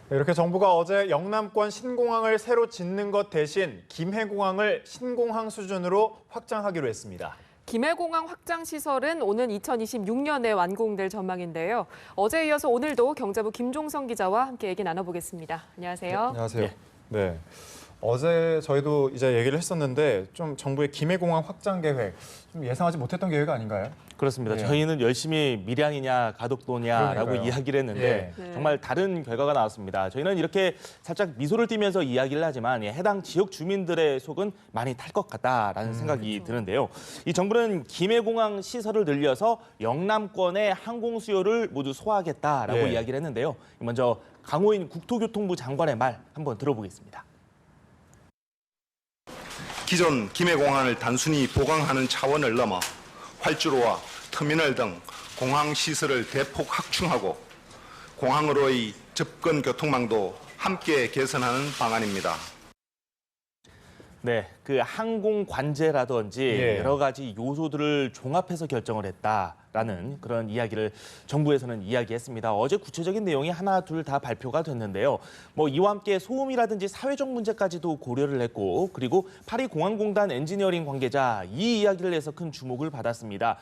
이렇게 정부가 어제 영남권 신공항을 새로 짓는 것 대신 김해공항을 신공항 수준으로 확장하기로 했습니다. 김해공항 확장 시설은 오는 2026년에 완공될 전망인데요. 어제에 이어서 오늘도 경제부 김종성 기자와 함께 얘기 나눠보겠습니다. 안녕하세요. 네, 안녕하세요. 네. 어제 저희도 이제 얘기를 했었는데 좀 정부의 김해공항 확장 계획 좀 예상하지 못했던 계획 아닌가요? 그렇습니다. 네. 저희는 열심히 밀양이냐 가덕도냐라고 그러니까요. 이야기를 했는데 네. 정말 다른 결과가 나왔습니다. 저희는 이렇게 살짝 미소를 띠면서 이야기를 하지만 해당 지역 주민들의 속은 많이 탈 것 같다라는 생각이 그렇죠. 드는데요. 이 정부는 김해공항 시설을 늘려서 영남권의 항공 수요를 모두 소화하겠다라고 예. 이야기를 했는데요. 먼저 강호인 국토교통부 장관의 말 한번 들어보겠습니다. 기존 김해공항을 단순히 보강하는 차원을 넘어 활주로와 터미널 등 공항 시설을 대폭 확충하고 공항으로의 접근 교통망도 함께 개선하는 방안입니다. 네, 그 항공 관제라든지 예. 여러 가지 요소들을 종합해서 결정을 했다라는 그런 이야기를 정부에서는 이야기했습니다. 어제 구체적인 내용이 하나 둘 다 발표가 됐는데요. 이와 함께 소음이라든지 사회적 문제까지도 고려를 했고, 그리고 파리공항공단 엔지니어링 관계자 이 이야기를 해서 큰 주목을 받았습니다.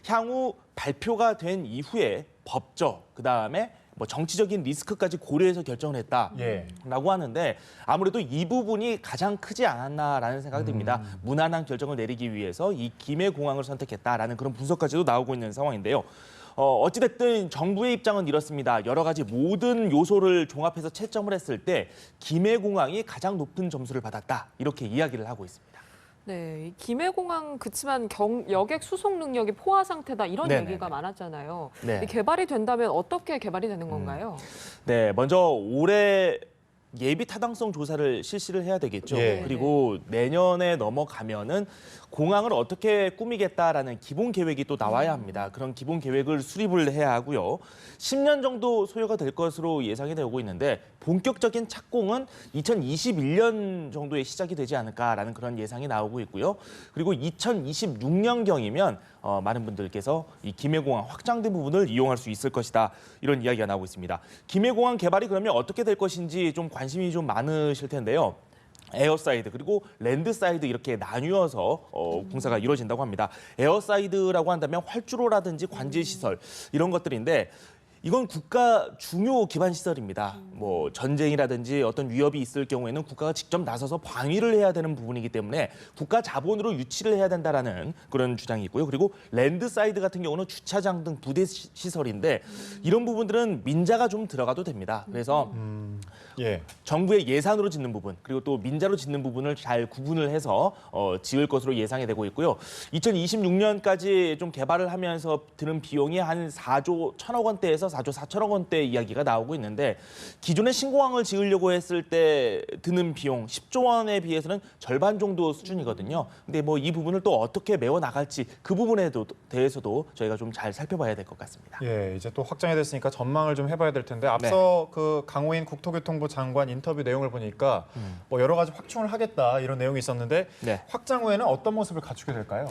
향후 발표가 된 이후에 법적, 그다음에 정치적인 리스크까지 고려해서 결정을 했다라고 예. 하는데 아무래도 이 부분이 가장 크지 않았나라는 생각이 듭니다. 무난한 결정을 내리기 위해서 이 김해공항을 선택했다라는 그런 분석까지도 나오고 있는 상황인데요. 어찌됐든 정부의 입장은 이렇습니다. 여러 가지 모든 요소를 종합해서 채점을 했을 때 김해공항이 가장 높은 점수를 받았다. 이렇게 이야기를 하고 있습니다. 네, 김해공항 그치만 여객 수송 능력이 포화 상태다 이런 네네네. 얘기가 많았잖아요. 네. 개발이 된다면 어떻게 개발이 되는 건가요? 네, 먼저 올해 예비 타당성 조사를 실시를 해야 되겠죠. 예. 그리고 내년에 넘어가면은 공항을 어떻게 꾸미겠다라는 기본 계획이 또 나와야 합니다. 그런 기본 계획을 수립을 해야 하고요. 10년 정도 소요가 될 것으로 예상이 되고 있는데 본격적인 착공은 2021년 정도에 시작이 되지 않을까라는 그런 예상이 나오고 있고요. 그리고 2026년경이면 많은 분들께서 이 김해공항 확장된 부분을 이용할 수 있을 것이다. 이런 이야기가 나오고 있습니다. 김해공항 개발이 그러면 어떻게 될 것인지 좀 관심이 좀 많으실 텐데요. 에어사이드 그리고 랜드사이드 이렇게 나뉘어서 공사가 이루어진다고 합니다. 에어사이드라고 한다면 활주로라든지 관제시설 이런 것들인데 이건 국가 중요 기반 시설입니다. 전쟁이라든지 어떤 위협이 있을 경우에는 국가가 직접 나서서 방위를 해야 되는 부분이기 때문에 국가 자본으로 유치를 해야 된다라는 그런 주장이 있고요. 그리고 랜드사이드 같은 경우는 주차장 등 부대 시설인데 이런 부분들은 민자가 좀 들어가도 됩니다. 그래서 예. 정부의 예산으로 짓는 부분 그리고 또 민자로 짓는 부분을 잘 구분을 해서 지을 것으로 예상이 되고 있고요. 2026년까지 좀 개발을 하면서 드는 비용이 한 4조 1천억 원대에서 4조 4천억 원대 이야기가 나오고 있는데 기존의 신공항을 지으려고 했을 때 드는 비용 10조 원에 비해서는 절반 정도 수준이거든요. 근데 이 부분을 또 어떻게 메워 나갈지 그 부분에 대해서도 저희가 좀 잘 살펴봐야 될 것 같습니다. 예, 이제 또 확장이 됐으니까 전망을 좀 해봐야 될 텐데 앞서 그 강호인 국토교통부 장관 인터뷰 내용을 보니까 여러 가지 확충을 하겠다 이런 내용이 있었는데 네. 확장 후에는 어떤 모습을 갖추게 될까요?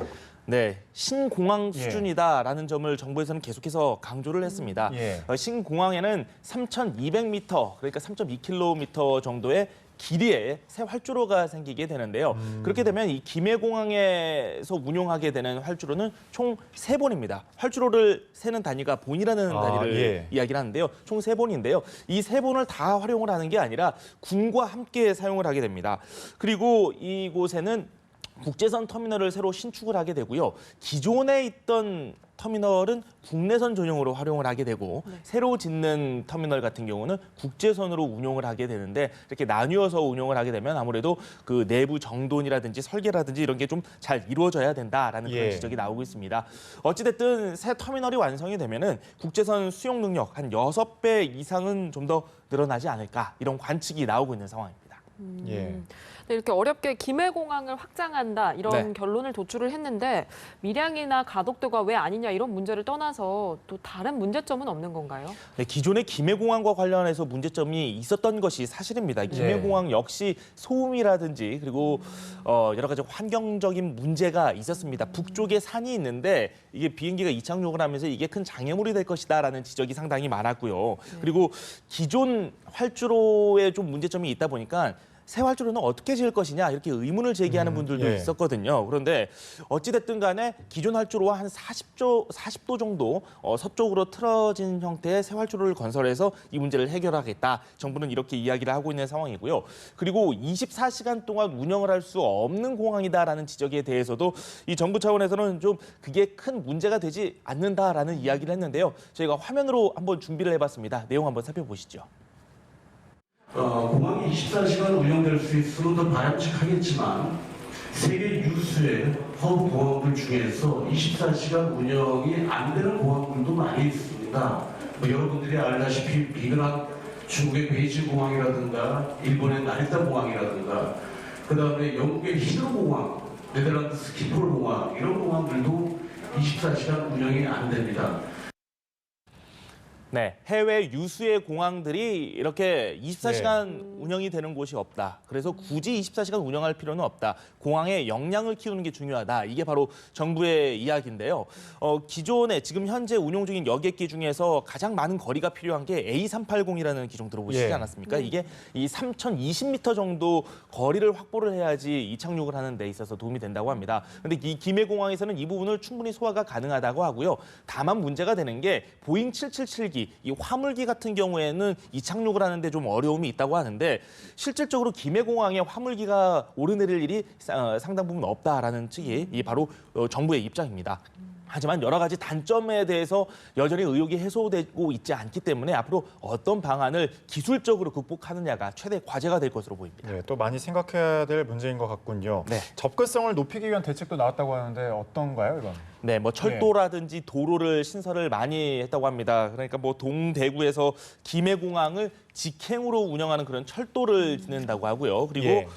네, 신공항 예. 수준이다라는 점을 정부에서는 계속해서 강조를 했습니다. 예. 신공항에는 3,200m, 그러니까 3.2km 정도의 길이의 새 활주로가 생기게 되는데요. 그렇게 되면 이 김해공항에서 운용하게 되는 활주로는 총 3본입니다. 활주로를 세는 단위가 본이라는 단위를 예. 이야기를 하는데요. 총 3본인데요. 이 3본을 다 활용을 하는 게 아니라 군과 함께 사용을 하게 됩니다. 그리고 이곳에는 국제선 터미널을 새로 신축을 하게 되고요. 기존에 있던 터미널은 국내선 전용으로 활용을 하게 되고 새로 짓는 터미널 같은 경우는 국제선으로 운용을 하게 되는데 이렇게 나뉘어서 운용을 하게 되면 아무래도 그 내부 정돈이라든지 설계라든지 이런 게 좀 잘 이루어져야 된다라는 그런 예. 지적이 나오고 있습니다. 어찌됐든 새 터미널이 완성이 되면은 국제선 수용 능력 한 6배 이상은 좀 더 늘어나지 않을까 이런 관측이 나오고 있는 상황입니다. 예. 네, 이렇게 어렵게 김해공항을 확장한다 이런 네. 결론을 도출을 했는데 밀양이나 가덕도가 왜 아니냐 이런 문제를 떠나서 또 다른 문제점은 없는 건가요? 네, 기존의 김해공항과 관련해서 문제점이 있었던 것이 사실입니다. 김해공항 역시 소음이라든지 그리고 여러 가지 환경적인 문제가 있었습니다. 북쪽에 산이 있는데 이게 비행기가 이착륙을 하면서 이게 큰 장애물이 될 것이다라는 지적이 상당히 많았고요. 그리고 기존 활주로에 좀 문제점이 있다 보니까 새 활주로는 어떻게 지을 것이냐 이렇게 의문을 제기하는 분들도 예. 있었거든요. 그런데 어찌됐든 간에 기존 활주로와 한 40도 정도 서쪽으로 틀어진 형태의 새 활주로를 건설해서 이 문제를 해결하겠다. 정부는 이렇게 이야기를 하고 있는 상황이고요. 그리고 24시간 동안 운영을 할 수 없는 공항이다라는 지적에 대해서도 이 정부 차원에서는 좀 그게 큰 문제가 되지 않는다라는 이야기를 했는데요. 저희가 화면으로 한번 준비를 해봤습니다. 내용 한번 살펴보시죠. 공항이 24시간 운영될 수 있으면 더 바람직하겠지만 세계 유수의 허브 공항들 중에서 24시간 운영이 안 되는 공항들도 많이 있습니다. 여러분들이 알다시피 비근한 중국의 베이징 공항이라든가 일본의 나리타 공항이라든가 그다음에 영국의 히드로 공항, 네덜란드 스키폴 공항 이런 공항들도 24시간 운영이 안 됩니다. 네, 해외 유수의 공항들이 이렇게 24시간 운영이 되는 곳이 없다. 그래서 굳이 24시간 운영할 필요는 없다. 공항의 역량을 키우는 게 중요하다. 이게 바로 정부의 이야기인데요. 기존에 지금 현재 운용 중인 여객기 중에서 가장 많은 거리가 필요한 게 A380이라는 기종 들어보시지 예. 않았습니까? 이게 이 3,020m 정도 거리를 확보를 해야지 이착륙을 하는 데 있어서 도움이 된다고 합니다. 근데 이 김해공항에서는 이 부분을 충분히 소화가 가능하다고 하고요. 다만 문제가 되는 게 보잉 777기 이 화물기 같은 경우에는 이착륙을 하는데 좀 어려움이 있다고 하는데 실질적으로 김해공항에 화물기가 오르내릴 일이 상당 부분 없다라는 측이 이 바로 정부의 입장입니다. 하지만 여러 가지 단점에 대해서 여전히 의혹이 해소되고 있지 않기 때문에 앞으로 어떤 방안을 기술적으로 극복하느냐가 최대 과제가 될 것으로 보입니다. 네, 또 많이 생각해야 될 문제인 것 같군요. 네. 접근성을 높이기 위한 대책도 나왔다고 하는데 어떤가요, 이건? 네, 뭐 철도라든지 도로를 신설을 많이 했다고 합니다. 그러니까 뭐 동대구에서 김해공항을 직행으로 운영하는 그런 철도를 짓는다고 하고요. 그리고 예.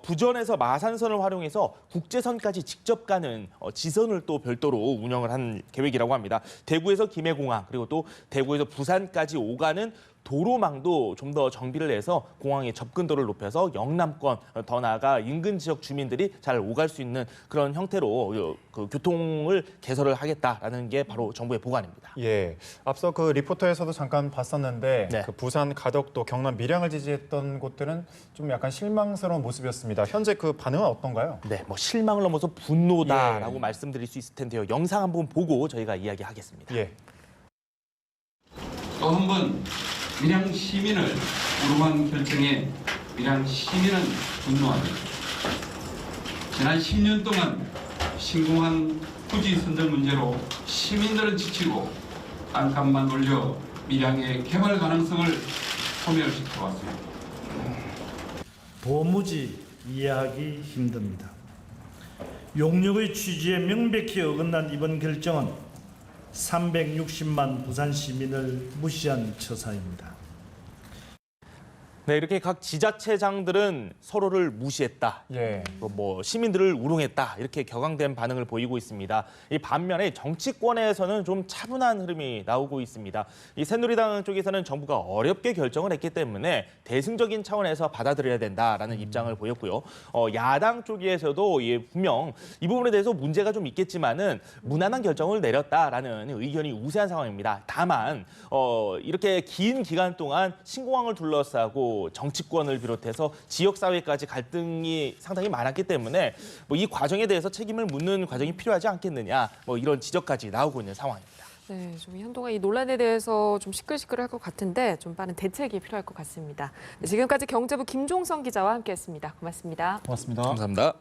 부전에서 마산선을 활용해서 국제선까지 직접 가는 지선을 또 별도로 운영을 한 계획이라고 합니다. 대구에서 김해공항 그리고 또 대구에서 부산까지 오가는 도로망도 좀 더 정비를 해서 공항의 접근도를 높여서 영남권 더 나아가 인근 지역 주민들이 잘 오갈 수 있는 그런 형태로 그 교통을 개설을 하겠다라는 게 바로 정부의 보관입니다. 예, 앞서 그 리포터에서도 잠깐 봤었는데 네. 그 부산 가덕도, 경남 밀양을 지지했던 곳들은 좀 약간 실망스러운 모습이었습니다. 현재 그 반응은 어떤가요? 네, 뭐 실망을 넘어서 분노다라고 말씀드릴 수 있을 텐데요. 영상 한번 보고 저희가 이야기하겠습니다. 예. 또 한 번 밀양 시민을 우롱한 결정에 밀양 시민은 분노합니다. 지난 10년 동안 신공항 부지 선정 문제로 시민들은 지치고 땅값만 올려 밀양의 개발 가능성을 소멸시켜 왔습니다. 도무지 이해하기 힘듭니다. 용역의 취지에 명백히 어긋난 이번 결정은 360만 부산 시민을 무시한 처사입니다. 네, 이렇게 각 지자체장들은 서로를 무시했다. 예. 뭐 시민들을 우롱했다. 이렇게 격앙된 반응을 보이고 있습니다. 이 반면에 정치권에서는 좀 차분한 흐름이 나오고 있습니다. 이 새누리당 쪽에서는 정부가 어렵게 결정을 했기 때문에 대승적인 차원에서 받아들여야 된다라는 입장을 보였고요. 야당 쪽에서도 분명 이 부분에 대해서 문제가 좀 있겠지만은 무난한 결정을 내렸다라는 의견이 우세한 상황입니다. 다만 이렇게 긴 기간 동안 신공항을 둘러싸고 정치권을 비롯해서 지역사회까지 갈등이 상당히 많았기 때문에 뭐 이 과정에 대해서 책임을 묻는 과정이 필요하지 않겠느냐 뭐 이런 지적까지 나오고 있는 상황입니다. 네, 좀 한동안 이 논란에 대해서 좀 시끌시끌할 것 같은데 좀 빠른 대책이 필요할 것 같습니다. 네, 지금까지 경제부 김종성 기자와 함께했습니다. 고맙습니다. 고맙습니다. 감사합니다.